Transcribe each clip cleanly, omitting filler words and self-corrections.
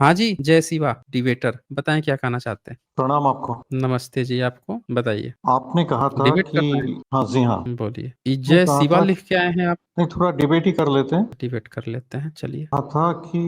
हाँ जी, जय शिवा डिबेटर बताएँ क्या कहना चाहते हैं? प्रणाम आपको। नमस्ते जी आपको, बताइए। आपने कहा था डिबेट कि कर रहे हैं? हाँ जी, हाँ। बोलिए। ये आपने जय कहा शिवा था लिख के आए हैं आप? नहीं थोड़ा डिबेट ही कर लेते हैं। डिबेट कर लेते हैं, चलिए। कहा था कि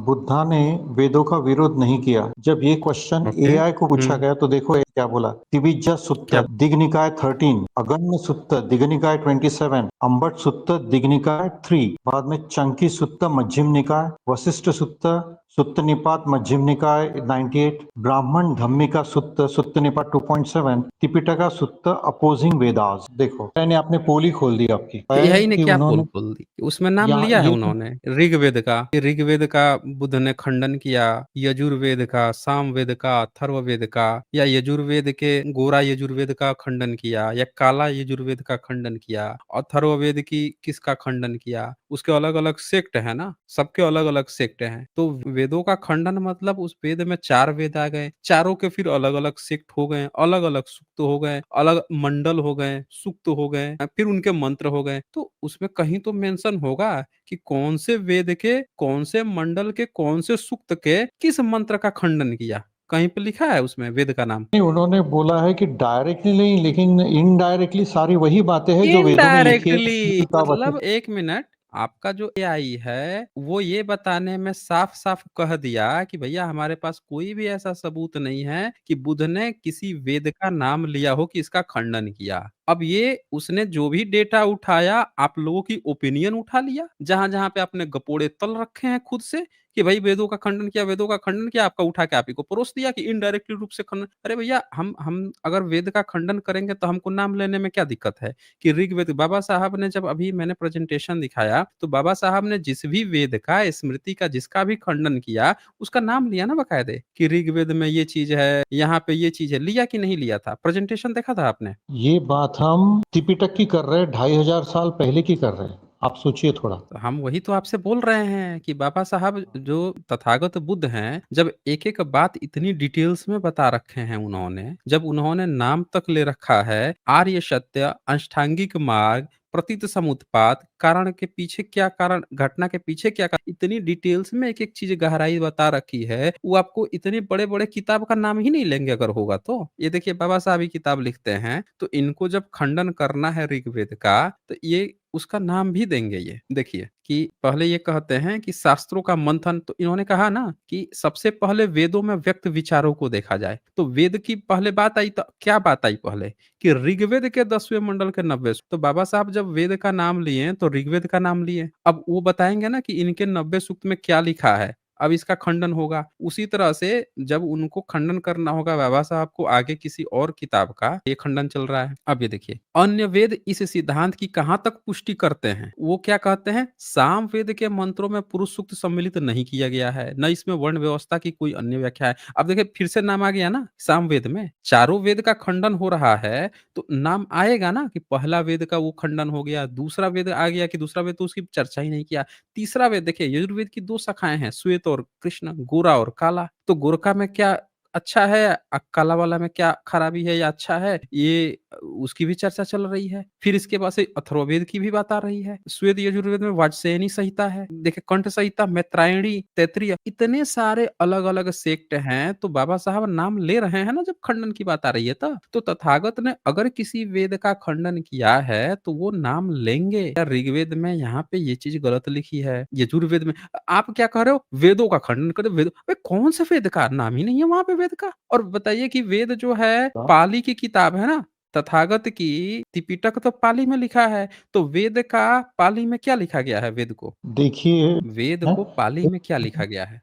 बुद्धा ने वेदों का विरोध नहीं किया। जब ये क्वेश्चन ओके। एआई को पूछा हुँ, गया तो देखो ये क्या बोला। तिविज्जा क्या सुत्त दिग्निकाय 13, अगन्य सुत्त दिग्निकाय 27, अम्बट सुत्त दिग्निकाय 3, बाद में चंकी सुत्त मध्यम निकाय, वशिष्ठ सुत्त सुत्त निपात मध्यम निकाय 98, ब्राह्मण धम्मिका सुत्त सुत्त निपात 2.7, त्रिपिटका सुत्त अपोजिंग वेदास। देखो मैंने आपने पोल ही खोल दी आपकी है एआई ने कि क्या पोल उन्होंने खोल दी? उसमें नाम यहाँ लिया है ये उन्होंने ऋग्वेद का। ऋग्वेद का बुद्ध ने खंडन किया, यजुर्वेद का, सामवेद का, अथर्ववेद का, या यजुर्वेद के गोरा यजुर्वेद का खंडन किया, या काला यजुर्वेद का खंडन किया, अथर्ववेद की किसका खंडन किया? उसके अलग-अलग सेक्ट है ना, सबके अलग-अलग सेक्ट हैं। तो वेदों का खंडन मतलब उस वेद में 4 वेद आ गए, चारों के फिर अलग-अलग सेक्ट हो गए, अलग-अलग सूक्त हो गए, अलग मंडल हो गए, सूक्त हो गए, फिर उनके मंत्र हो गए। तो उसमें कहीं तो मेंशन होगा कि कौन से वेद के, कौन से मंडल के, कौन से सूक्त के किस मंत्र का खंडन किया? कहीं पे लिखा है उसमें वेद का नाम? नहीं उन्होंने बोला है कि डायरेक्टली नहीं लेकिन इनडायरेक्टली सारी वही बातें हैं जो वेदों में लिखी है इनडायरेक्टली गीता मतलब वशिष्ठ। 1 मिनट, आपका जो एआई है, वो ये बताने में साफ-साफ कह दिया कि भैया हमारे पास कोई भी ऐसा सबूत नहीं है कि बुद्ध ने किसी वेद का नाम लिया हो कि इसका खंडन किया। अब ये उसने जो भी डेटा उठाया, आप लोगों की ओपिनियन उठा लिया, जहाँ-जहाँ पे आपने गपोड़े तल रखे हैं खुद से कि भाई वेदों का खंडन किया, वेदों का खंडन किया, आपका उठा के आप ही को परोस दिया कि इनडायरेक्टली रूप से खंडन। अरे भैया हम अगर वेद का खंडन करेंगे तो हमको नाम लेने में क्या दिक्कत है? कि ऋग्वेद बाबा साहब ने जब अभी मैंने प्रेजेंटेशन दिखाया, तो बाबा साहब ने जिस भी वेद का, स्मृति का जिसका भी खंडन किया, उसका नाम लिया ना बाकायदे कि ऋग्वेद में ये चीज़ है, यहाँ पे ये चीज़ है। लिया कि नहीं लिया था? प्रेजेंटेशन देखा था आपने? ये बात हम त्रिपिटक की कर रहे हैं, 2500 साल पहले की कर रहे हैं। आप सोचिए थोड़ा। तो हम वही तो आपसे बोल रहे हैं कि बाबा साहब जो तथागत बुद्ध हैं, जब एक-एक बात इतनी डिटेल्स में बता रखे हैं उन्होंने, जब उन्होंने नाम तक ले रखा है, आर्य सत्य, अष्टांगिक मार्ग, प्रतीत समुत्पाद, कारण के पीछे क्या कारण, घटना के पीछे क्या कारण, इतनी डिटेल्स में एक-एक चीज़ गहराई बता रखी है, वो आपको इतने बड़े-बड़े किताब का नाम ही नहीं लेंगे अगर होगा तो। ये देखिए बाबा साहब ही किताब लिखते हैं, तो इनको जब खंडन करना है ऋग्वेद का, तो ये उसका नाम भी देंगे ये। देखिए कि पहले ये कहते हैं कि शास्त्रों का मंथन, तो इन्होंने कहा ना कि सबसे पहले वेदों में व्यक्त विचारों को देखा जाए। तो वेद की पहले बात आई, तो क्या बात आई पहले कि ऋग्वेद के 10वें मंडल के 90 सूक्त। तो बाबा साहब जब वेद का नाम लिए तो ऋग्वेद का नाम लिए। अब वो बताएँगे ना कि इनके 90 सूक्त में क्या लिखा है। अब इसका खंडन होगा। उसी तरह से जब उनको खंडन करना होगा बाबा साहब को आगे किसी और किताब का, ये खंडन चल रहा है। अब ये देखिए, अन्य वेद इस सिद्धांत की कहाँ तक पुष्टि करते हैं? वो क्या कहते हैं? साम वेद के मंत्रों में पुरुष सूक्त सम्मिलित नहीं किया गया है, न इसमें वर्ण व्यवस्था की कोई अन्य व्याख्या है। अब देखिए फिर से नाम आ गया ना साम वेद में। चारों वेद का खंडन हो रहा है, तो नाम आएगा ना कि पहला वेद का वो खंडन हो गया, दूसरा वेद आ गया कि दूसरा वेद तो उसकी चर्चा ही नहीं किया। तीसरा वेद देखिए, यजुर्वेद की 2 शाखाएँ हैं, श्वेत और कृष्ण, गोरा और काला। तो गोरखा में क्या अच्छा है, काला वाला में क्या खराबी है या अच्छा है, ये उसकी भी चर्चा चल रही है। फिर इसके बाद से अथर्ववेद की भी बात आ रही है। श्वेत यजुर्वेद में वाजसेयनी संहिता है। देखिए कंठ संहिता, मैत्रायणी, तैत्तिरीय, इतने सारे अलग-अलग सेक्ट हैं, तो बाबा साहब नाम ले रहे हैं ना जब खंडन की बात आ रही है तब। तो तथागत ने अगर किसी वेद का खंडन किया है, तो वो नाम लेंगे। या ऋग्वेद में यहाँ पे ये चीज़ गलत लिखी है, यजुर्वेद में आप क्या कह रहे हो? वेदों का खंडन कर रहे हो, वेद अबे कौन से वेद का? नाम ही नहीं है वहाँ पे वेद का। और बताइए कि वेद जो है पाली की किताब है ना, तथागत की त्रिपिटक तो पाली में लिखा है, तो वेद का पाली में क्या लिखा गया है वेद को? देखिए वेद हैं, को पाली में क्या लिखा गया है?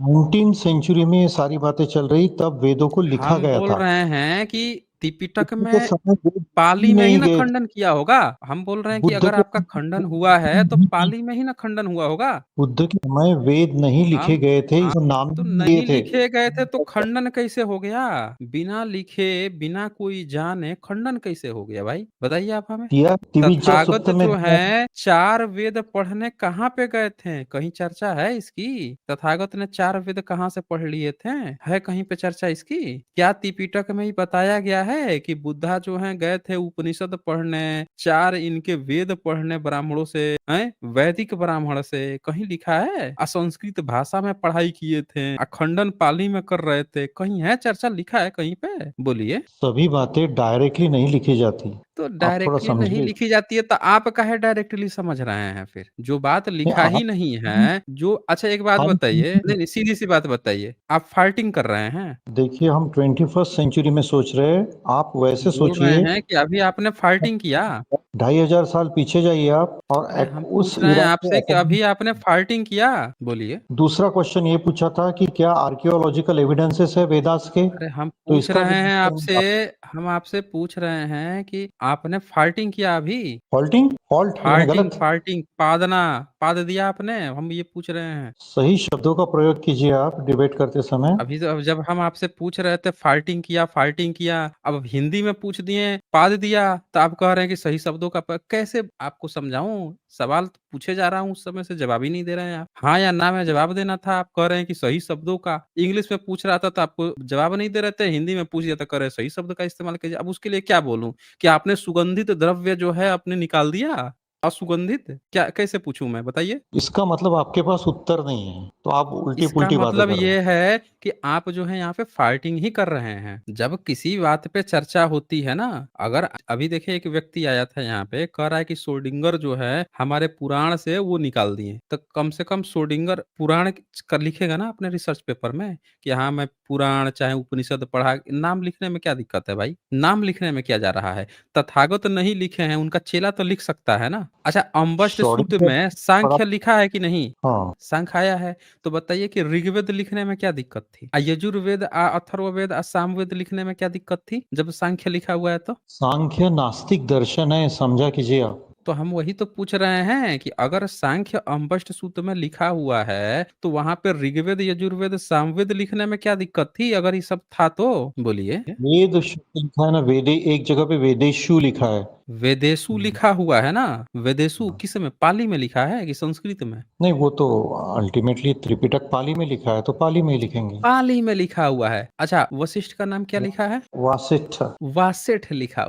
19 सेंचुरी में ये सारी बातें चल रही तब वेदों को लिखा हम गया बोल था। रहे हैं कि त्रिपिटक बुद्ध के में समय वेद पाली ही में ही नहीं ना गए खंडन थे। किया होगा। हम बोल रहे हैं कि बुद्ध अगर के आपका समय खंडन वेद हुआ है, तो नहीं थे। पाली में ही ना खंडन हुआ होगा। बुद्ध के समय वेद नहीं लिखे हम गए थे, हाँ, इसको नाम तो ही नहीं दिए नहीं थे। लिखे गए थे तो खंडन कैसे हो गया? बिना लिखे, बिना कोई जाने खंडन कैसे हो गया भाई? बताइए आप हमें। दिया दिविजा तथागत सुक्त में जो दिया है। हैं 4 वेद पढ़ने कहाँ पे गए थे? कहीं चर्चा है इसकी? तथागत ने 4 वेद कहाँ से पढ़ लिए थे? है कहीं पे चर्चा इसकी? क्या त्रिपिटक में ही बताया गया है कि बुद्धा जो हैं गए थे उपनिषद पढ़ने, 4 इनके वेद पढ़ने ब्राह्मणों से, हैं? वैदिक ब्राह्मण से, कहीं लिखा है? संस्कृत भाषा में पढ़ाई किए थे, खंडन पाली में कर रहे थे, कहीं है चर्चा लिखा है कहीं पे? बोलिए। सभी बातें डायरेक्टली नहीं लिखी जाती। तो आप थोड़ा डायरेक्टली नहीं समझिए। लिखी जाती है तो आप काहे डायरेक्टली समझ रहे हैं फिर? जो बात नहीं लिखा ही आप नहीं है, जो अच्छा एक बात हम बताइए, नहीं, नहीं सीधी-सी बात बताइए, आप फाल्टिंग कर रहे हैं? देखिए हम 21st सेंचुरी में सोच रहे हैं, आप वैसे बोल रहे सोचिए। हैं कि अभी आपने फाल्टिंग किया? 2500 साल पीछे जाइए आप और अरे हम उस पूछ रहे हैं इरा के आपसे कि अकॉर्डिंग। अभी आपने फाल्टिंग किया? बोलिए। दूसरा क्वेश्चन ये पूछा था कि क्या आर्कियोलॉजिकल एविडेंसेस है वेदास के? अरे हम तो पूछ इसका भी रहे हैं आंसर आपसे, हम आपसे पूछ रहे हैं कि आपने फाल्टिंग किया अभी? फॉल्टिंग फॉल्ट यानी फाल्टिंग, गलत। फाल्टिंग, पादना, पाद दिया आपने? हम ये पूछ रहे हैं। सही शब्दों का प्रयोग कीजिए आप डिबेट करते समय। अभी तो अब जब हम आपसे पूछ रहे थे फाल्टिंग किया, अब हिंदी में पूछ दिए पाद दिया, तो आप कह रहे हैं कि सही शब्दों का कैसे आपको समझाऊं? सवाल तो पूछे जा रहा हूं, उस समय से जवाब ही नहीं दे रहे हैं आप। हाँ या ना में जवाब देना था, आप कह रहे हैं कि सही शब्दों का। इंग्लिश में पूछ रहा था तो आपको जवाब नहीं दे रहे थे, हिंदी में पूछ दिया तो कह रहे हैं सही शब्द का इस्तेमाल कीजिए। अब उसके लिए क्या बोलूं कि आपने सुगंधित द्रव्य जो है आपने निकाल दिया, असुगंधित? क्या कैसे पूछूं मैं, बताइए? इसका मतलब आपके पास उत्तर नहीं है, तो आप इसका उल्टी-पुल्टी बातें मतलब कर रहे ये हैं। है कि आप जो है यहाँ पे फाइटिंग ही कर रहे हैं। जब किसी बात पे चर्चा होती है ना, अगर अभी देखिए एक व्यक्ति आया था यहाँ पे कह रहा है कि श्रोडिंगर जो है हमारे पुराण से वो निकाल दिए, तो कम से कम श्रोडिंगर पुराण कर लिखेगा ना अपने रिसर्च पेपर में कि हाँ मैं पुराण चाहे उपनिषद पढ़ा। नाम लिखने में क्या दिक्कत है भाई? नाम लिखने में क्या जा रहा है? तथागत नहीं लिखे हैं, उनका चेला तो लिख सकता है ना। अच्छा, अम्बष्ट सूत्र श्रोडिंगर में पढ़ा। सांख्य लिखा है कि नहीं? हाँ, शंख आया है। तो बताइए कि ऋग्वेद लिखने में क्या दिक्कत थी? यजुर्वेद, अथर्ववेद, सामवेद लिखने में क्या दिक्कत थी जब सांख्य लिखा हुआ है तो? सांख्य नास्तिक दर्शन है, समझा कीजिए आप। तो हम वही तो पूछ रहे हैं कि अगर सांख्य अम्बष्ट सूत्र में लिखा हुआ है तो वहां पे ऋग्वेद, यजुर्वेद, सामवेद लिखने में क्या दिक्कत थी अगर ये सब था तो? बोलिए। वेद शब्द लिखा है ना, वेदे एक जगह पे वेदेशु लिखा है। वेदेशु लिखा हुआ है ना? वेदेशु किस में, पाली में लिखा है कि संस्कृत में? नहीं वो तो अल्टीमेटली त्रिपिटक पाली में लिखा है, तो पाली में ही लिखेंगे। पाली में लिखा हुआ है। अच्छा, वशिष्ठ का नाम क्या लिखा है? वासिष्ठ। वासेठ लिखा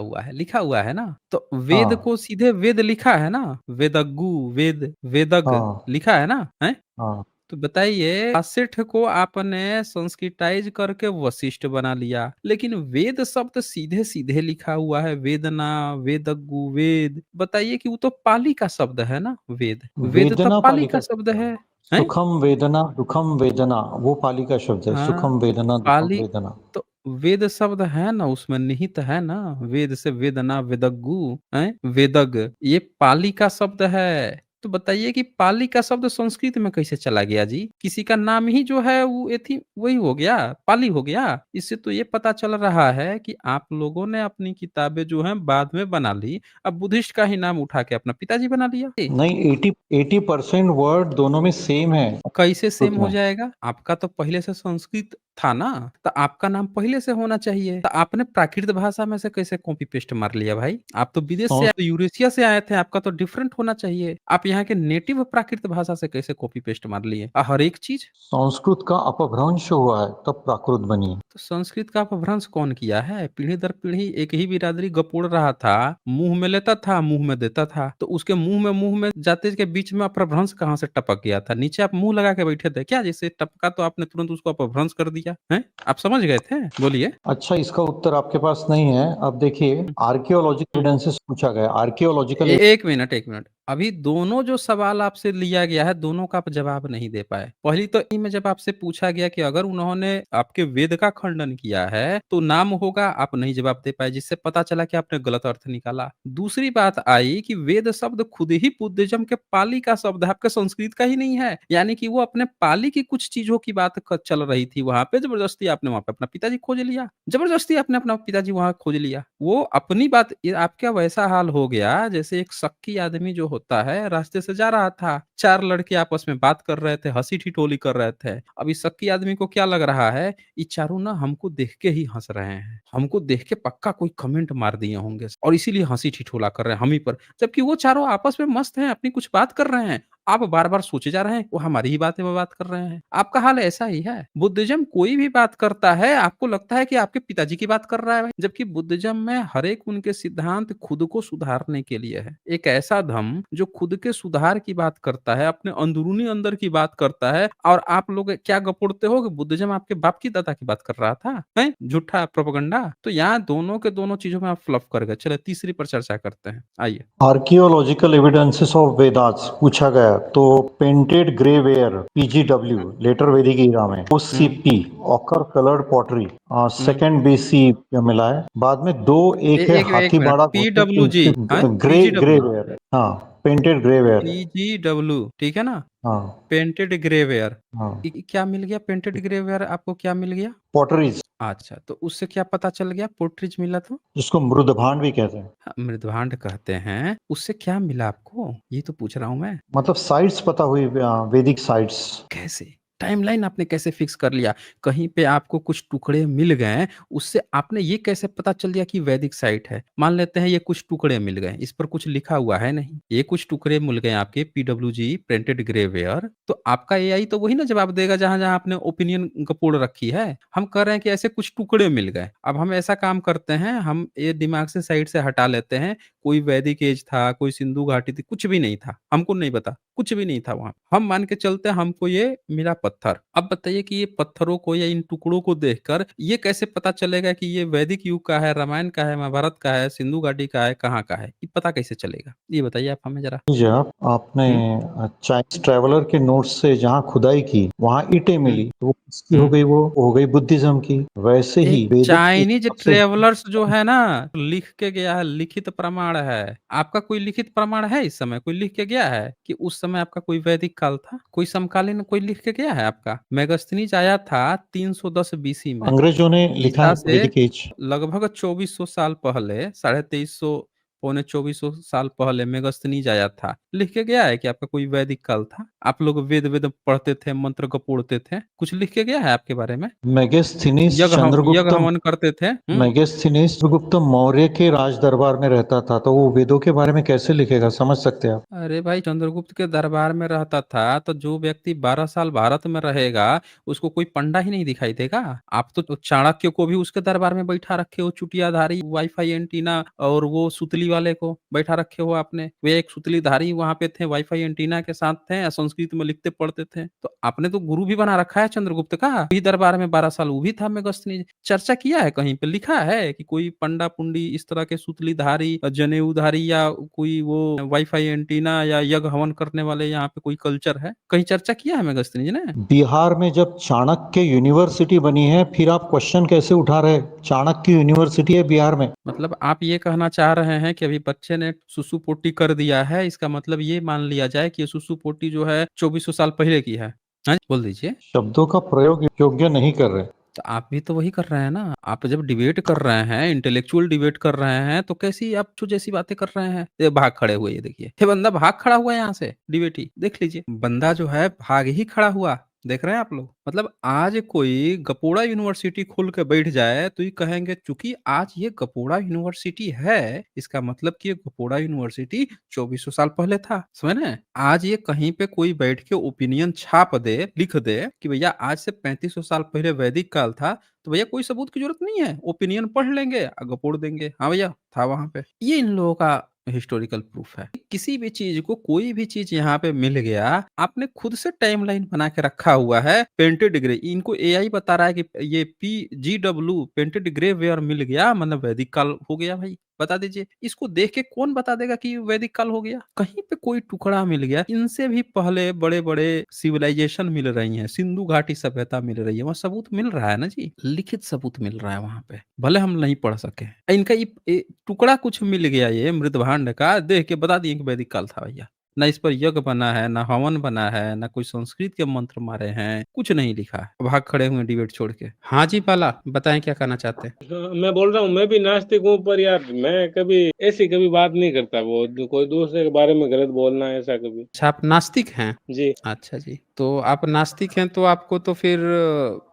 हुआ है ना? तो वेद हाँ, को सीधे वेद लिखा है ना? वेदज्ञु, वेद, वेदज्ञ हाँ, लिखा है ना? हैं? हाँ। तो बताइए, वासेठ को आपने संस्कृताइज करके वशिष्ठ बना लिया, लेकिन वेद शब्द सीधे सीधे लिखा हुआ है, वेदना, वेदज्ञु, वेद। बताइए कि वो तो पाली का शब्द है ना? वेद, वेद तो वेदना पाली पाली का का शब्द शब्द है। है। हैं? सुखम वेदना, दुखम वेदना, वो पाली का शब्द है। हाँ, सुखम तो वेदना, दुखम पाली, वेदना। तो वेद शब्द है ना, उसमें निहित है ना, वेद से वेदना, वेदज्ञु, हैं, वेदज्ञ, ये पाली का शब्द है। तो बताइए कि पाली का शब्द संस्कृत में कैसे चला गया जी? किसी का नाम ही जो है वो एथी वही हो गया, पाली हो गया। इससे तो ये पता चल रहा है कि आप लोगों ने अपनी किताबें जो है बाद में बना ली, अब बुद्धिस्ट का ही नाम उठा के अपना पिताजी बना लिया। नहीं, 80% वर्ड दोनों में सेम है कैसे सेम संस्कृत हो में। जाएगा? आपका तो पहले से संस्कृत था ना, तो आपका नाम पहले से होना चाहिए। तो आपने प्राकृत भाषा में से कैसे कॉपी पेस्ट मार लिया भाई? आप तो विदेश से आए, संस तो यूरेशिया से आए थे, आपका तो डिफरेंट होना चाहिए। आप यहाँ के नेटिव प्राकृत भाषा से कैसे कॉपी पेस्ट मार लिए? हर एक चीज। संस्कृत का अपभ्रंश हुआ है, तब प्राकृत बनी है। तो संस्कृत का अपभ्रंश कौन किया है? पीढ़ी दर पीढ़ी एक ही बिरादरी गपोड़ रहा था, मुंह में लेता था, मुंह में देता था, तो उसके मुंह में जाते के बीच में अपभ्रंश कहाँ से टपक गया था? नीचे आप मुंह लगा के बैठे थे क्या? जैसे टपका तो आपने तुरंत उसको अपभ्रंश कर दिया है? आप समझ गए थे? बोलिए। अच्छा, इसका उत्तर आपके पास नहीं है। अब देखिए, हम्म, आर्कियोलॉजिकल हम्म। एविडेंसेस पूछा गया। आर्कियोलॉजिकल एक मिनट, एक मिनट। अभी दोनों जो सवाल आपसे लिया गया है, दोनों का आप जवाब नहीं दे पाए। पहली तो ई में जब आपसे पूछा गया कि अगर उन्होंने आपके वेद का खंडन किया है तो नाम होगा, आप नहीं जवाब दे पाए, जिससे पता चला कि आपने गलत अर्थ निकाला। दूसरी बात आई कि वेद शब्द खुद ही बुद्धिज्म के पाली का शब्द है, आपके संस्कृत का ही नहीं है। यानी कि वो अपने पाली की कुछ चीजों की बात चल रही थी वहां पे, जबरदस्ती आपने वहां पे अपना पिताजी खोज लिया, जबरदस्ती आपने अपना पिताजी वहां खोज लिया। वो अपनी बात, ये आपका वैसा हाल हो गया जैसे एक शक्की आदमी जो होता है, रास्ते से जा रहा था, 4 लड़के आपस में बात कर रहे थे, हंसी ठिठोली कर रहे थे। अब इस शक्की आदमी को क्या लग रहा है, ये चारों ना हमको देख के ही हंस रहे हैं, हमको देख के पक्का कोई कमेंट मार दिए होंगे और इसीलिए हंसी ठिठोला कर रहे हैं हम ही पर, जबकि वो चारों आपस में मस्त हैं, अपनी कुछ बात कर रहे हैं। आप बार-बार सोचे जा रहे हैं, वो हमारी ही बातें में बात कर रहे हैं। आपका हाल ऐसा ही है। बुद्धिज़्म कोई भी बात करता है, आपको लगता है कि आपके पिताजी की बात कर रहा है भाई, जबकि बुद्धिज़्म में हर एक उनके सिद्धांत खुद को सुधारने के लिए है। एक ऐसा धम्म जो खुद के सुधार की बात करता है, अपने अंदरूनी अंदर की बात करता है और आप लोग क्या गपोड़ते हो कि बुद्धिज़्म आपके बाप की दादा की बात कर रहा था, हैं? झूठा प्रोपेगेंडा। तो यहाँ दोनों के दोनों चीज़ों में आप फ्लफ कर गए। चलिए तीसरी पर चर्चा करते हैं। आइए। आर्कियोलॉजिकल एविडेंसेस ऑफ वेदास पूछा गया तो painted grey ware PGW later Vedic era में, हुँ, ओसीपी ऑकर कलर्ड पॉटरी हुँ। सेकंड बीसी मिला है। बाद में दो, ए एक है एक एक मिनट हाथीबाड़ा घोटी पीडब्ल्यूजी हैं? Grey grey PGW? वेयर, हाँ पेंटेड ग्रे वेयर, पीजीडब्ल्यू ठीक है ना? हाँ पेंटेड ग्रेवेयर। हाँ क्या मिल गया पेंटेड ग्रेवेयर आपको क्या मिल गया? पॉटरीज, अच्छा, तो उससे क्या पता चल गया पोर्ट्रेज मिला तो? जिसको मृदभांड भी कहते हैं। हाँ, मृदभांड कहते हैं, उससे क्या मिला आपको? ये तो पूछ रहा हूँ मैं। मतलब साइट्स पता हुई, वैदिक साइट्स। कैसे? टाइमलाइन आपने कैसे फिक्स कर लिया? कहीं पे आपको कुछ टुकड़े मिल गए, उससे आपने ये कैसे पता चल दिया कि वैदिक साइट है? मान लेते हैं ये कुछ टुकड़े मिल गए, इस पर कुछ लिखा हुआ है नहीं। ये कुछ टुकड़े मिल गए आपके पीडब्ल्यूजी प्रिंटेड ग्रेवेयर, तो आपका एआई तो वही ना जवाब देगा जहाँ-जहाँ आपने ओपिनियन गपोड़ रखी है। हम कह रहे हैं कि ऐसे कुछ टुकड़े मिल गए। अब हम ऐसा काम करते हैं, हम ये दिमाग से साइड से हटा लेते हैं, कोई वैदिक एज था, कोई सिंधु घाटी थी, कुछ भी नहीं था। हमको नहीं पता, कुछ भी नहीं था वहाँ। हम मान के चलते हैं हमको ये मिला पत्थर। अब बताइए कि ये पत्थरों को या इन टुकड़ों को देखकर ये कैसे पता चलेगा कि ये वैदिक युग का है, रामायण का है, महाभारत का है, सिंधु घाटी का है, कहाँ का है? ये पता कैसे चलेगा? ये बताइए आप हमें ज़रा। जी आप आपने हुँ, चाइनीज ट्रैवलर के नोट्स से जहाँ खुदाई की वहाँ ईंटें हुँ, मिली, तो वो किसकी हो हुँ। गई? वो हो गई बुद्धिज्म की। वैसे ही एक वेदों की चाइनीज़ सबसे ट्रैवलर्स जो है ना, लिख के गया है, लिखित प्रमाण है। आपका कोई लिखित प्रमाण है इस समय? कोई लिख के गया है कि उस समय आपका कोई वैदिक काल था? कोई समकालीन कोई लिख के गया है आपका? मेगास्थनीज आया था 310 बीसी में, अंग्रेजों ने लिखा है ईसा से वैदिक एज। लगभग 2400 साल पहले, साढ़े 2300 पौने 2400 साल पहले मेगास्थनीज आया था। लिख के गया है कि आपका कोई वैदिक काल था? आप लोग वेद-वेद पढ़ते थे, मंत्र गपोड़ते थे। कुछ लिख के गया है आपके बारे में? मेगस्थनीज यज्ञ चंद्रगुप्त हवन करते थे। हुँ। मेगस्थनीज चंद्रगुप्त मौर्य के राज दरबार में रहता था, तो वो वेदों के बारे में कैसे लिखेगा? समझ सकते हैं आप। अरे भाई चंद्रगुप्त के दरबार में रहता था, तो जो व्यक्ति 12 साल भारत में रहेगा, उसको कोई पंडा ही नहीं दिखाई देगा? आप तो चाणक्य को भी उसके दरबार में बैठा रखे हो, चुटियाधारी वाईफाई एंटीना और वो सुतली वाले को बैठा रखे हो आपने। वे एक सुतलीधारी वहाँ पे थे, वाईफाई एंटीना के साथ थे, संस्कृत में लिखते पढ़ते थे। तो आपने तो गुरु भी बना रखा है चंद्रगुप्त का। वही दरबार में 12 साल वो भी था मेगस्थनीज। चर्चा किया है कहीं पे? लिखा है कि कोई पंडा-पुंडी इस तरह के सुतलीधारी, जनेऊधारी या कोई वो वाईफाई एंटीना या यज्ञ हवन करने वाले यहाँ पे कोई कल्चर है? कहीं चर्चा किया है मेगास्तीनी जी ने? बिहार में जब चाणक्य यूनिवर्सिटी बनी है, फिर आप क्वेश्चन कैसे उठा रहे हैं? चाणक्य यूनिवर्सिटी है बिहार में। मतलब आप ये कहना चाह रहे हैं कि अभी बच्चे ने सुसु-पोटी कर दिया है, इसका मतलब ये मान लिया जाए कि ये सुसु-पोटी जो है 2400 साल पहले की है? हैं? बोल दीजिए। शब्दों का प्रयोग योग्य नहीं कर रहे। तो आप भी तो वही कर रहे हैं ना। आप जब डिबेट कर रहे हैं, इंटेलेक्चुअल डिबेट कर रहे हैं, तो कैसी आप छो जैसी बातें कर रहे हैं। ये भाग खड़े हुए ये देखिए। ये बंदा भाग खड़ा हुआ है यहाँ से डिबेटी, देख लीजिए। बंदा जो है भाग ही खड़ा हुआ, देख रहे हैं आप लोग? मतलब आज कोई गपोड़ा यूनिवर्सिटी खोल के बैठ जाए, तो ये कहेंगे चूँकि आज ये गपोड़ा यूनिवर्सिटी है, इसका मतलब कि ये गपोड़ा यूनिवर्सिटी 2400 साल पहले था। समझ रहे हैं? आज ये कहीं पे कोई बैठ के ओपिनियन छाप दे, लिख दे कि भैया आज से 3500 साल पहले वैदिक काल था, तो भैया कोई सबूत की ज़रूरत नहीं है। ओपिनियन पढ़ लेंगे गपोड़ देंगे। हाँ भैया, था वहाँ पे। ये इन लोगों का हिस्टोरिकल प्रूफ है। किसी भी चीज़ को कोई भी चीज़ यहाँ पे मिल गया, आपने खुद से टाइमलाइन बना के रखा हुआ है, पेंटेड ग्रे इनको एआई बता रहा है कि ये पीजीडब्ल्यू पेंटेड ग्रे वेयर मिल गया मतलब वैदिक काल हो गया भाई। बता दीजिए, इसको देख के कौन बता देगा कि वैदिक काल हो गया? कहीं पे कोई टुकड़ा मिल गया, इनसे भी पहले बड़े-बड़े सिविलाइजेशन मिल रही हैं, सिंधु घाटी सभ्यता मिल रही है, वहाँ सबूत मिल रहा है ना जी, लिखित सबूत मिल रहा है वहाँ पे, भले हम नहीं पढ़ सके। इनका ये टुकड़ा कुछ मिल गया ये मृदभांड का, देख के बता दिए कि वैदिक काल था भैया। ना इस पर यज्ञ बना है, ना हवन बना है, ना कोई संस्कृत के मंत्र मारे हैं, कुछ नहीं लिखा है। भाग खड़े हुए हैं डिबेट छोड़ के। हाँ जी पाला, बताएँ क्या कहना चाहते हैं? हाँ, मैं बोल रहा हूँ मैं भी नास्तिक हूँ, पर यार मैं कभी ऐसी कभी बात नहीं करता, वो कोई दूसरे के बारे में गलत बोलना ऐसा कभी। अच्छा आप नास्तिक हैं? जी। अच्छा जी। तो आप नास्तिक हैं तो आपको तो फिर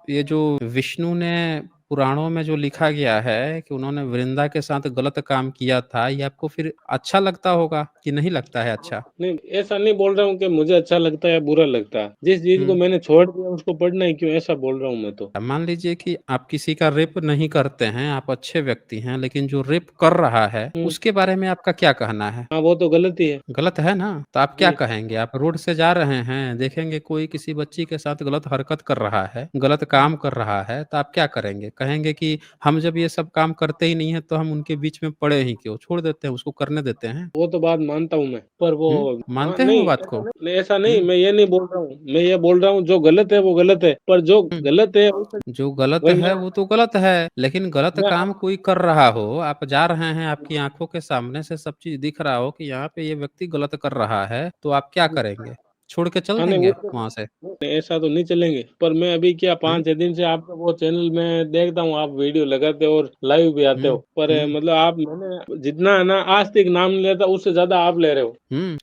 ये जो विष्णु ने पुराणों में जो लिखा गया है कि उन्होंने वृंदा के साथ गलत काम किया था, ये आपको फिर अच्छा लगता होगा कि नहीं लगता है अच्छा? नहीं, ऐसा नहीं बोल रहा हूँ कि मुझे अच्छा लगता है या बुरा लगता है। जिस चीज़ को हुँ। मैंने छोड़ दिया उसको पढ़ना ही क्यों, ऐसा बोल रहा हूँ मैं तो। अब मान लीजिए कि आप किसी का रेप नहीं करते हैं, आप अच्छे व्यक्ति हैं, लेकिन जो रेप कर रहा है, हुँ। उसके बारे में आपका क्या कहना है? हाँ, वो तो गलत ही है। गलत है ना? तो आप क्या जी। कहेंगे? आप रोड से जा रहे हैं, देखेंगे कोई किसी बच्ची के साथ गलत हरकत कर रहा है, गलत काम कर रहा है, तो आप क्या करेंगे? कहेंगे कि हम जब ये सब काम करते ही नहीं हैं, तो हम उनके बीच में पड़े ही क्यों? छोड़ देते हैं, उसको करने देते हैं। वो तो बात मानता हूँ मैं, पर वो हुँ, हाँ, मानते हैं वो नहीं बात ऐसा को? नहीं नहीं, ऐसा नहीं, हुँ, मैं ये नहीं बोल रहा हूँ। मैं ये बोल रहा हूँ जो गलत है वो गलत है, पर जो हुँ। गलत है उसे जो गलत वही है, मैं वो तो गलत है, लेकिन गलत मैं काम कोई कर रहा हो, आप जा रहे हैं, आपकी आँखों के सामने से सब चीज़ दिख रहा हो कि यहाँ पे ये व्यक्ति गलत कर रहा है, तो आप क्या करेंगे? छोड़ के चल हाँ, नहीं वो देंगे तो वहाँ से? नहीं, ऐसा तो नहीं चलेंगे। पर मैं अभी क्या हुँ, 5-6 दिन से आपका वो चैनल में देखता हूँ, आप वीडियो लगाते हो और लाइव भी आते हुँ, हो। पर हुँ, मतलब आप मैंने जितना है ना आज तक नाम नहीं लेता उससे ज़्यादा आप ले रहे हो।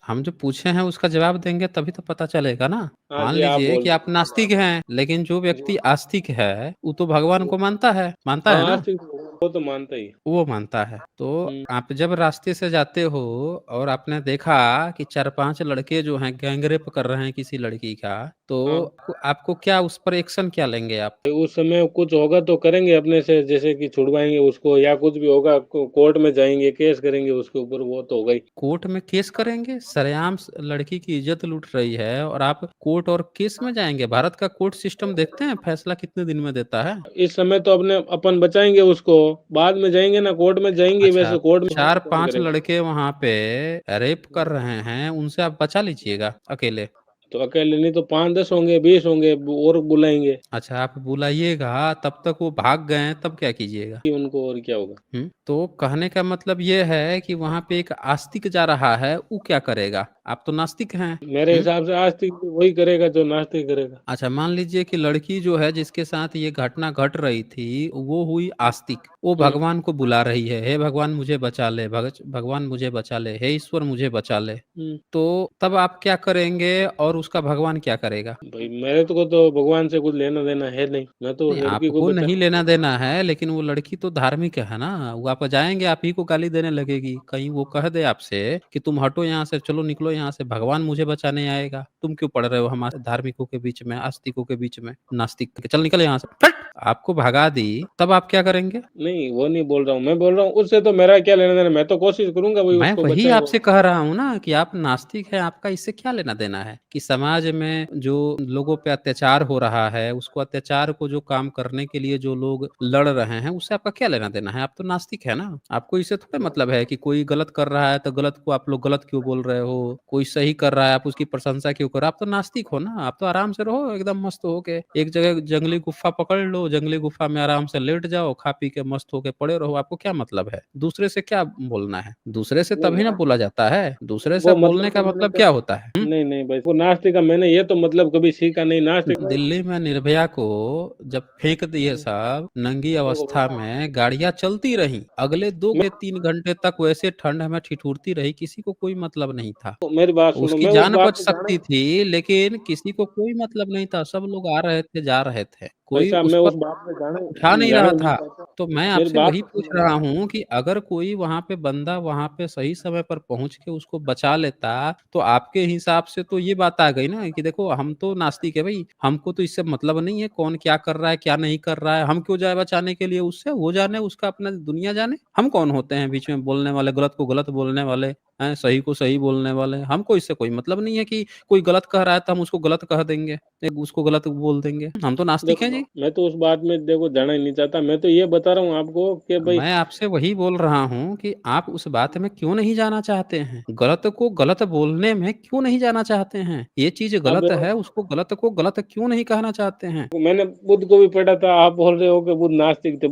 हम जो पूछे हैं उसका जवाब देंगे तभी तो पता चलेगा ना। हाँ मान जी, आप लीजिए बोल कि आप दो। नास्तिक हैं, लेकिन जो जी, व्यक्ति आस्तिक है, वो तो भगवान जी। को मानता है हाँ, आज ना? तक वो तो मानता ही है। वो मानता है। तो हुँ, आप जब रास्ते से जाते हो और आपने देखा कि 4-5 लड़के जो हैं गैंग रेप कर रहे हैं किसी लड़की का, तो हाँ। आपको आपको क्या उस पर एक्शन क्या लेंगे आप? उस समय कुछ होगा तो करेंगे अपने से, जैसे कि छुड़वाएँगे उसको या कुछ भी होगा कोर्ट में जाएँगे, केस करेंगे उसके ऊपर, वो तो होगा ही। कोर्ट में केस करेंगे? सरेआम लड़की की इज्जत लूट रही है और आप कोर्ट और केस में जाएँगे? भारत का कोर्ट सिस्टम देखते हैं फैसला कितने दिन में देता है? इस समय तो अपने अपन बचाएँगे उसको, बाद में जाएँगे ना कोर्ट में जाएँगे, अच्छा, वैसे कोर्ट में जाके क्या 4-5 करेंगे? लड़के वहाँ पे रेप कर रहे हैं, उनसे आप बचा लीजिएगा अकेले। तो अकेले नहीं तो 5-10 होंगे, 20 होंगे और बुलाएँगे अच्छा, आप बुलाइएगा, तब तक वो भाग गए हैं, तब क्या कीजिएगा? कि उनको, और क्या होगा? तो कहने का मतलब ये है कि वहाँ पे एक आस्तिक जा रहा है, वो क्या करेगा? आप तो नास्तिक हैं। मेरे हुँ? हिसाब से आज तक तो वही करेगा जो नास्तिक करेगा। अच्छा, मान लीजिए कि लड़की जो है जिसके साथ ये घटना घट रही थी, वो हुई आस्तिक। वो हुँ, भगवान को बुला रही है, "हे भगवान मुझे बचा ले, भगवान मुझे बचा ले, हे ईश्वर मुझे बचा ले।" हुँ। तो तब आप क्या करेंगे और उसका भगवान क्या करेगा? भाई मेरे तो को तो भगवान से कुछ लेना-देना है नहीं, मैं तो नहीं, उस लड़की को आपको नहीं बचाने लेना-देना है, लेकिन वो लड़की तो धार्मिक है ना, वो आप जाएँगे, आप ही को गाली देने लगेगी। कहीं वो कह दे आपसे कि तुम हटो यहाँ से, चलो निकलो यहाँ से, भगवान मुझे बचाने आएगा। तुम क्यों पड़ रहे हो हमारे धार्मिकों के बीच में, आस्तिकों के बीच में, नास्तिक के, चल निकल यहाँ से, फट! आपको भगा दी, तब आप क्या करेंगे? नहीं, वो नहीं बोल रहा हूँ, मैं बोल रहा हूँ उससे तो मेरा क्या लेना-देना, मैं तो कोशिश करूँगा वही मैं उसको वही बचाएँ वो। आपसे कह रहा हूँ ना कि आप नास्तिक हैं, आपका इससे क्या लेना-देना है? कि समाज में जो लोगों पे अत्याचार हो रहा है, उसको अत्याचार को जो काम करने के लिए जो लोग लड़ रहे हैं, उससे आपका क्या लेना-देना है? आप तो नास्तिक हैं ना। आपको इससे थोड़ी मतलब है कि कोई गलत कर रहा है, तो गलत को आप लोग गलत क्यों बोल रहे हो? कोई सही कर रहा है, आप उसकी प्रशंसा क्यों कर रहे हो? आप तो नास्तिक हो ना, आप तो आराम से रहो एकदम मस्त होके। एक जगह जंगली गुफ़ा पकड़ लो, जंगली गुफ़ा में आराम से लेट जाओ, खा पी के मस्त होके पड़े रहो, आपको क्या मतलब है? दूसरे से क्या बोलना है? दूसरे से नहीं, तभी ना बोला जाता है, दूसरे से वो बोलने मतलब का तो मैंने मतलब क्या कभी होता है? नहीं, नहीं भाई, वो नास्तिक का मैंने ये तो मतलब कभी सीखा नहीं, नास्तिक भाई दिल्ली में निर्भया को जब फेंक दिए हुँ, साहब, नंगी देखो अवस्था में गाड़ियाँ चलती रहीं, अगले 2 मैं के 3 घंटे तक वैसे ठंड में ठिठुरती रही, किसी को कोई मतलब नहीं था। मेरी बात सुनो, उसकी मैं उस जान बात बच में जाना सकती थी, लेकिन किसी को कोई मतलब नहीं था, सब लोग आ रहे थे, जा रहे थे, भाई कोई साहब उस मैं पर उस बात में जाना उठा नहीं जाना रहा ही नहीं था। चाहता। तो मैं मेरी आपसे बात वही तो पूछ सुनो रहा ना। हूँ कि अगर कोई वहाँ पे बंदा वहाँ पे सही समय पर पहुँच के उसको बचा लेता, तो आपके हिसाब से तो ये बात आ गई ना कि देखो हम तो नास्तिक है भई, हमको तो इससे मतलब नहीं है कौन क्या कर रहा है, क्या नहीं कर रहा है, हम क्यों जाए बचाने के लिए उससे, वो जाने उसका अपना दुनिया जाने। हम कौन होते हैं बीच में बोलने वाले, गलत को गलत बोलने वाले, हैं, सही को सही बोलने वाले। हमको इससे कोई मतलब नहीं है कि कोई गलत कह रहा है तो हम उसको गलत कह देंगे, एक उसको गलत बोल देंगे। हम तो नास्तिक देखो हैं जी। मैं तो उस बात में देखो जाना ही नहीं चाहता, मैं तो ये बता रहा हूँ आपको कि भाई मैं आपसे वही बोल रहा हूँ कि आप उस बात में क्यों नहीं जाना चाहते हैं? गलत को गलत बोलने में क्यों नहीं जाना चाहते हैं? ये चीज़ अब गलत है, उसको गलत को गलत क्यों नहीं कहना चाहते हैं? मैंने बुद्ध को भी पढ़ा था, आप बोल रहे हो कि बुद्ध नास्तिक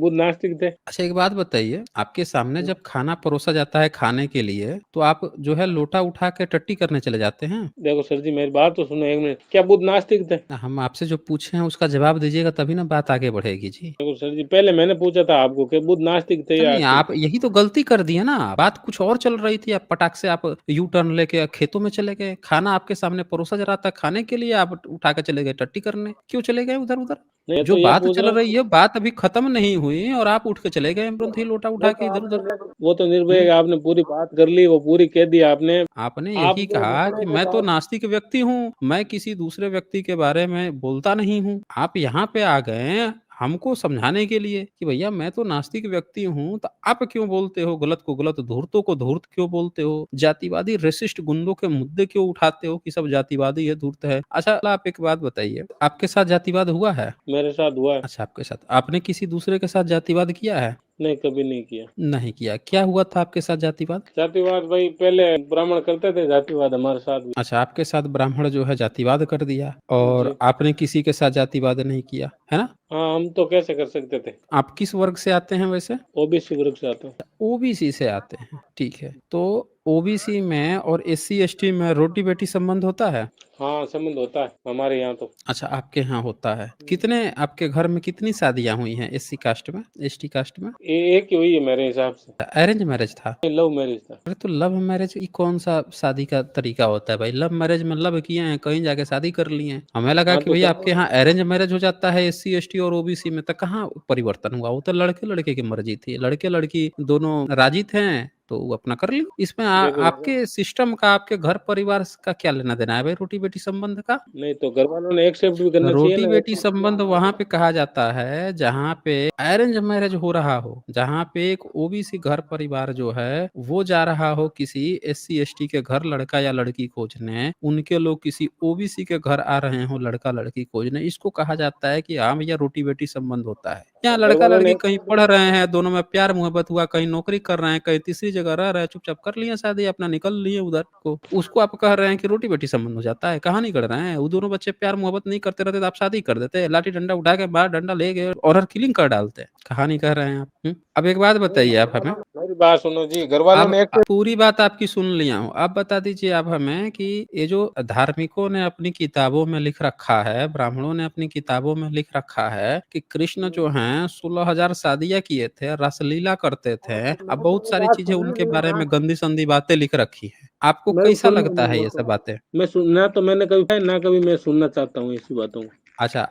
थे। अच्छा एक बात बताइए, आपके सामने जब खाना परोसा जाता है खाने के लिए, तो आप जो है लोटा उठा के टट्टी करने चले जाते हैं? देखो सर जी मेरी बात तो सुनो 1 मिनट, क्या बुद्ध नास्तिक थे? हम आपसे जो पूछे हैं उसका जवाब दीजिएगा तभी ना बात आगे बढ़ेगी जी। देखो सर जी पहले मैंने पूछा था आपको कि बुद्ध नास्तिक थे तो या नहीं, आस्तिक आप थे? यही तो गलती कर दिए ना, बात कुछ और चल रही थी, आप पटाक से आप यू टर्न लेके खेतों में चले गए, खाना आपके सामने परोसा जा रहा था, खाने के लिए आप उठा के चले गए टट्टी करने, क्यों चले गए उधर-उधर? नहीं जो तो ये बात पूछ चल रहा रही हूँ। है, बात अभी खत्म नहीं हुई और आप उठ के चले गए तुरंत ही लोटा वो उठा तो के इधर-उधर। वो तो निर्भय है, हुँ। आपने पूरी बात कर ली, वो पूरी कह दी आपने। आपने आप यही जो कहा दूसरे कि के मैं तो बात नास्तिक व्यक्ति हूँ, मैं किसी दूसरे व्यक्ति के बारे में बोलता नहीं हूँ। आप यहाँ पे आ गए हैं हमको समझाने के लिए कि भैया मैं तो नास्तिक व्यक्ति हूँ, तो आप क्यों बोलते हो गलत को गलत, धूर्तों को धूर्त क्यों बोलते हो? जातिवादी रेसिस्ट गुंडों के मुद्दे क्यों उठाते हो कि सब जातिवादी है, धूर्त है? अच्छा आप एक बात बताइए, आपके साथ जातिवाद हुआ है? मेरे साथ हुआ है। अच्छा आपके साथ। आपने किसी दूसरे के साथ जातिवाद किया है? नहीं, कभी नहीं किया। नहीं किया। क्या हुआ था आपके साथ जातिवाद? जातिवाद भाई पहले ब्राह्मण करते थे जातिवाद हमारे साथ भी। अच्छा, आपके साथ ब्राह्मण जो है जातिवाद कर दिया और जी। आपने किसी के साथ जातिवाद नहीं किया, है ना? हाँ, हम तो कैसे कर सकते थे? आप किस वर्ग से आते हैं वैसे? ओबीसी ग्रुप से आता हूँ। ओबीसी से आते हैं, ठीक है। तो ओबीसी में और एससी-एसटी में रोटी-बेटी संबंध होता है? हाँ, संबंध होता है हमारे यहाँ तो। अच्छा, आपके यहाँ होता है। कितने आपके घर में कितनी शादियाँ हुई हैं एससी कास्ट में, एसटी कास्ट में? एक ही हुई है मेरे हिसाब से। अरेंज मैरेज था? लव मैरिज था। अरे तो लव मैरिज ये कौन-सा शादी का तरीका होता है भाई? लव मैरिज में लव किए हैं, कहीं जाके शादी कर लिए हैं। हमें लगा हाँ कि तो भैया कर आपके यहाँ अरेंज मैरिज हो जाता है एससी, एसटी और ओबीसी में, तो कहाँ परिवर्तन हुआ? वो तो लड़के-लड़के की मर्जी थी। लड़के-लड़की दोनों राजी थे, तो वो अपना कर ली। इसमें देखो आपके सिस्टम का, आपके घर परिवार का क्या लेना-देना है भाई रोटी-बेटी संबंध का? नहीं तो घर वालों ने एक्सेप्ट भी करना चाहिए रोटी ना। बेटी संबंध वहां पे कहा जाता है जहां पे अरेंज मैरिज हो रहा हो, जहां पे एक ओबीसी घर परिवार जो है वो जा रहा हो किसी एससी एसटी के घर लड़का या लड़की खोजने, उनके लोग किसी ओबीसी के घर आ रहे हो लड़का लड़की खोजने, इसको कहा जाता है कि हाँ भैया रोटी बेटी संबंध होता है। यहाँ घर लड़का वालों ने लड़की कहीं एक्सेप्ट। पढ़ रहे हैं, दोनों में प्यार मोहब्बत हुआ, कहीं नौकरी कर रहे हैं, कहीं तीसरी जगह रह रहे हैं, चुपचाप कर लिए शादी, अपना निकल लिए उधर को, उसको आप कह रहे हैं कि रोटी बेटी संबंध हो जाता है। कहाँ नहीं कर रहे हैं, वो दोनों बच्चे प्यार मोहब्बत नहीं करते रहते तो आप शादी कर देते, लाठी डंडा उठा के बाहर डंडा ले गए और किलिंग कर डालते। कहाँ नहीं कह रहे हैं आप? अब एक बात बताइए आप हमें, मेरी बात सुनो जी, घर वालों अब ने एक्सेप्ट। पूरी बात आपकी सुन लिया हूँ। अब बता दीजिए आप हमें कि ये जो धार्मिकों ने अपनी किताबों में लिख रखा है, ब्राह्मणों ने अपनी किताबों में लिख रखा है कि कृष्ण जो हैं 16,000 शादियाँ किए थे, रासलीला करते थे। अब बहुत मेरी सारी बात चीज़ें सुनो उनके मेरी बारे में बात। गंदी-संदी बातें लिख रखी हैं। आपको मैं कैसा सुनो लगता मेरी है ये बात सब सुनो। बातें? मैं सुनना तो मैंने कभी ना कभी मैं सुनना चाहता हूँ ऐसी बातों को। अच्छा,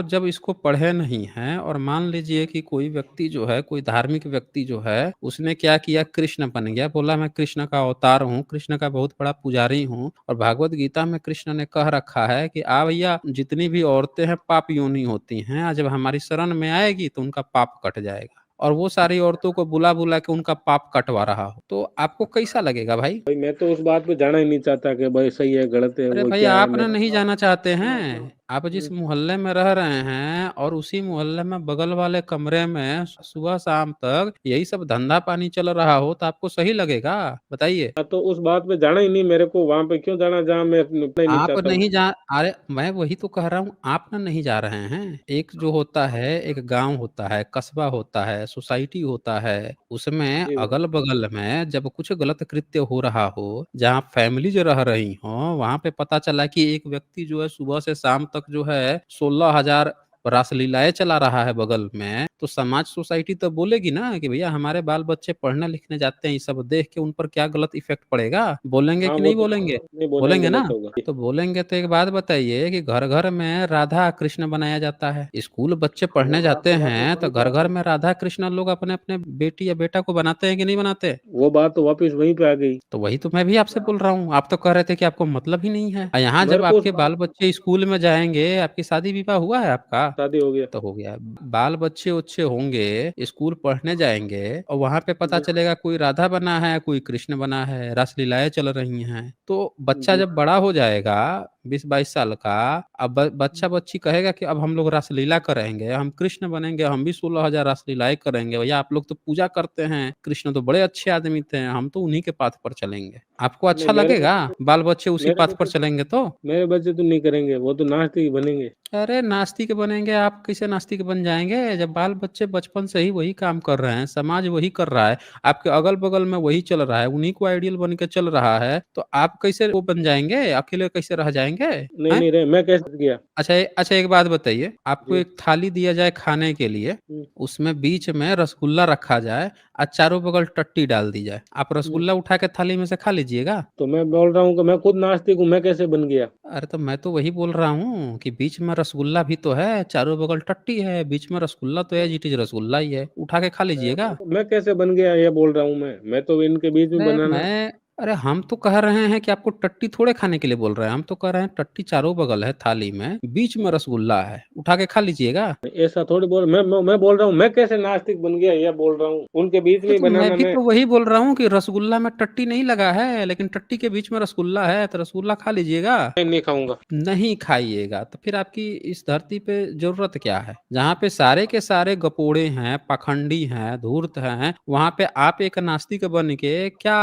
जब इसको पढ़े नहीं हैं और मान लीजिए कि कोई व्यक्ति जो है, कोई धार्मिक व्यक्ति जो है, उसने क्या किया कृष्ण बन गया, बोला मैं कृष्ण का अवतार हूँ, कृष्ण का बहुत बड़ा पुजारी हूँ और भागवत गीता में कृष्ण ने कह रखा है कि भैया जितनी भी औरतें हैं पाप योनि होती हैं और जब हमारी शरण में आएगी तो उनका पाप कट जाएगा। और वो सारी औरतों को बुला-बुला के उनका पाप कटवा रहा हो। तो आपको कैसा लगेगा भाई? भाई मैं तो उस बात पे जाना ही नहीं चाहता कि भाई सही है गलत है अरे वो भाई क्या है आप मैं। ना नहीं जाना चाहते हैं। आप जिस मोहल्ले में रह रहे हैं और उसी मोहल्ले में बगल वाले कमरे में सुबह शाम तक यही सब धंधा पानी चल रहा हो तो आपको सही लगेगा? बताइए। हाँ, तो उस बात पे जाना ही नहीं मेरे को, वहां पे क्यों जाना जहाँ मैं रुकना ही नहीं आप चाहता हूँ। नहीं जा अरे मैं वही तो कह रहा हूँ, आप ना नहीं जा रहे हैं। एक जो होता है, एक गाँव होता है, कस्बा होता है, सोसाइटी होता है, उसमें जी भाई। अगल-बगल में जब कुछ गलत कृत्य हो रहा हो, जहाँ फैमिली जो रह रही हो, वहाँ पे पता चला कि एक व्यक्ति जो है सुबह से शाम तक जो है 16,000 रासलीलाएँ चला रहा है बगल में, तो समाज सोसाइटी तो बोलेगी ना कि भैया हमारे बाल-बच्चे पढ़ने-लिखने जाते हैं, ये सब देख के उन पर क्या गलत इफ़ेक्ट पड़ेगा? बोलेंगे हाँ कि वो नहीं तो बोलेंगे? नहीं बोलेंगे बोलेंगे ना ना? तो होगा। तो बोलेंगे तो एक बात बताइए कि घर-घर में राधा कृष्ण बनाया जाता है। स्कूल बच्चे पढ़ने जाते हैं तो घर-घर में राधा कृष्ण लोग अपने-अपने बेटी या बेटा को बनाते हैं कि नहीं बनाते? वो बात तो वापस वहीं पे आ गई। तो वही तो मैं भी आपसे बोल रहा हूँ। आप तो कह रहे थे कि आपको मतलब ही नहीं है। यहाँ मेरे जब को उस आपके बात। बाल-बच्चे स्कूल में जाएँगे, आपकी शादी-विवाह हुआ है आपका? शादी हो गया। तो हो गया। बाल बच्चे-वच्चे होंगे, स्कूल पढ़ने जाएँगे और वहाँ पे पता जी। चलेगा कोई राधा बना है, कोई कृष्ण बना है, रासलीलाएँ चल रही हैं। तो बच्चा जी। जब बड़ा हो जाएगा 20-22 साल का, अब बच्चा-बच्ची कहेगा कि अब हम लोग रासलीला करेंगे, हम कृष्ण बनेंगे, हम भी 16,000 रासलीलाएँ करेंगे। भैया आप लोग तो पूजा करते हैं, कृष्ण तो बड़े अच्छे आदमी थे, हम तो उन्हीं के पाथ पर चलेंगे। आपको नहीं अच्छा लगेगा? बाल बच्चे उसी मेरे पाथ पर बच्चे चलेंगे तो? मेरे बच्चे तो नहीं करेंगे, वो तो नास्तिक ही बनेंगे। अरे नास्तिक बनेंगे, आप कैसे नास्तिक बन जाएँगे? जब बाल-बच्चे बचपन से ही वही काम कर रहे हैं, समाज वही कर रहा है, आपके अगल-बगल में वही चल रहा है, उन्हीं को आइडियल बन के चल रहा है, तो आप कैसे वो बन जाएँगे? अकेले कैसे रह जाएँगे? जाएंगे? नहीं हैं? नहीं रहे, मैं कैसे गया? अच्छा एक बात बताइए, आपको जी। एक थाली दिया जाए खाने के लिए, हम्म, उसमें बीच में रसगुल्ला रखा जाए और चारों बगल टट्टी डाल दी जाए, आप हम्म। रसगुल्ला उठा के थाली में से खा लीजिएगा? तो मैं बोल रहा हूँ कि मैं खुद नास्तिक हूँ, मैं कैसे बन गया? अरे तो मैं तो वही बोल रहा हूँ कि बीच में रसगुल्ला भी तो है, चारों बगल टट्टी है, बीच में रसगुल्ला तो है, इट इज रसगुल्ला ही है, उठा के खा लीजिएगा। तो मैं कैसे बन गया ये बोल रहा हूँ, मैं तो इनके बीच में अरे बनाना। मैं अरे हम तो कह रहे हैं कि आपको टट्टी थोड़े खाने के लिए बोल रहे हैं, हम तो कह रहे हैं टट्टी चारों बगल है थाली में, बीच में रसगुल्ला है, उठा के खा लीजिएगा। ऐसा थोड़ी बोल, मैं बोल रहा हूँ मैं कैसे नास्तिक बन गया ये बोल रहा हूँ, उनके बीच में अरे ही तो मैं बनाना भी मैं। तो वही बोल रहा हूँ कि रसगुल्ला में टट्टी नहीं लगा है, लेकिन टट्टी के बीच में रसगुल्ला है, तो रसगुल्ला खा लीजिएगा। नहीं खाऊंगा। नहीं खाइएगा तो फिर आपकी इस धरती पे जरूरत क्या है, जहाँ पे सारे के सारे गपोड़े हैं, पाखंडी हैं, धूर्त हैं, वहां पे आप एक नास्तिक बन के क्या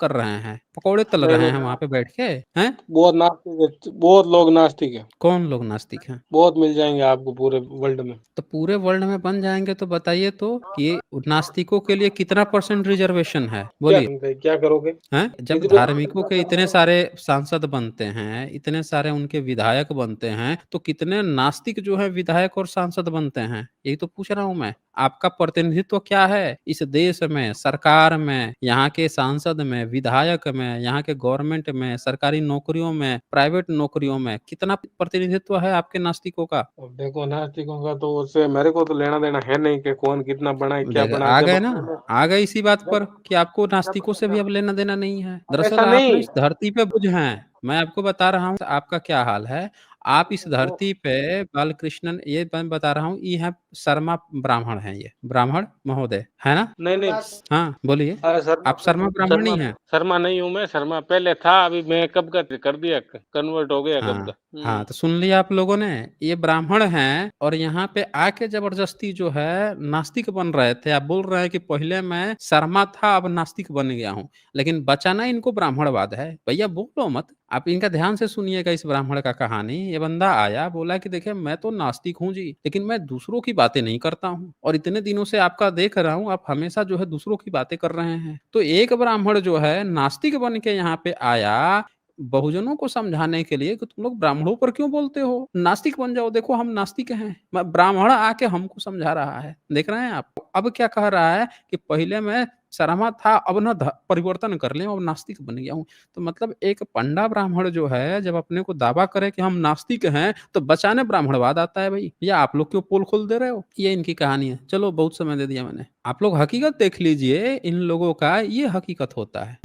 कर रहे हैं? पकौड़े तल नहीं रहे हैं नहीं, वहां पे बैठ के? हैं? बहुत नास्तिक है, बहुत लोग नास्तिक है। कौन लोग नास्तिक हैं? बहुत मिल जाएंगे आपको पूरे वर्ल्ड में। तो पूरे वर्ल्ड में बन जाएंगे तो बताइए तो कि नास्तिकों के लिए कितना परसेंट रिजर्वेशन है, क्या बोलिए। क्या करोगे? हैं? जब धार्मिकों के इतने सारे सांसद बनते हैं, इतने सारे उनके विधायक बनते हैं, तो कितने नास्तिक जो है विधायक और सांसद बनते हैं, यही तो पूछ रहा हूं मैं। आपका प्रतिनिधित्व क्या है इस देश में, सरकार में, यहाँ के सांसद में, विधायक में, यहाँ के गवर्नमेंट में, सरकारी नौकरियों में, प्राइवेट नौकरियों में, कितना प्रतिनिधित्व है आपके नास्तिकों का? अब देखो नास्तिकों का तो उससे मेरे को तो लेना देना है नहीं कि कौन कितना बड़ा है क्या देखा बड़ा है, आ जब गए ना, आ गए इसी बात पर कि आपको नास्तिकों से भी अब लेना देना नहीं है। दरअसल ऐसा आप ना नहीं। इस धरती पे बोझ हैं। मैं आपको बता रहा हूँ आपका क्या हाल है। आप इस धरती पे बालकृष्णन, ये मैं बता रहा हूँ, ये है शर्मा ब्राह्मण है, ये ब्राह्मण महोदय है ना? नहीं नहीं। हाँ बोलिए, अरे शर्मा आप शर्मा ब्राह्मण ही शर्मा हैं? शर्मा नहीं हूँ मैं, शर्मा पहले था, अभी मैं कब का कर दिया, कन्वर्ट हो गया कब का। हाँ हाँ, तो सुन लिया आप लोगों ने, ये ब्राह्मण हैं और यहाँ पे आके जबरदस्ती जो है नास्तिक बन रहे थे। आप बोल रहे हैं कि पहले मैं शर्मा था अब नास्तिक बन गया हूँ, लेकिन बचाना इनको ब्राह्मणवाद है। भैया बोलो मत, आप इनका ध्यान से सुनिएगा इस ब्राह्मण का कहानी। ये बंदा आया बोला कि देखिए मैं तो नास्तिक हूँ जी, लेकिन मैं दूसरों की बातें नहीं करता हूँ, और इतने दिनों से आपका देख रहा हूँ आप हमेशा जो है दूसरों की बातें कर रहे हैं। तो एक ब्राह्मण जो है नास्तिक बन के यहाँ पे आया बहुजनों को समझाने के लिए कि तुम लोग ब्राह्मणों पर क्यों बोलते हो, नास्तिक बन जाओ, देखो हम नास्तिक हैं। ब्राह्मण आके हमको समझा रहा है, देख रहे हैं आप। अब क्या कह रहा है कि पहले मैं सरमा था, अब ना परिवर्तन कर ले, अब नास्तिक बन गया हूँ। तो मतलब एक पंडा ब्राह्मण जो है जब अपने को दावा करे कि हम नास्तिक हैं, तो बचाने ब्राह्मणवाद आता है भाई। या आप लोग क्यों पोल खोल दे रहे हो? ये इनकी कहानी है। चलो बहुत समय दे दिया मैंने, आप लोग हकीकत देख लीजिए, इन लोगों का ये हकीकत होता है।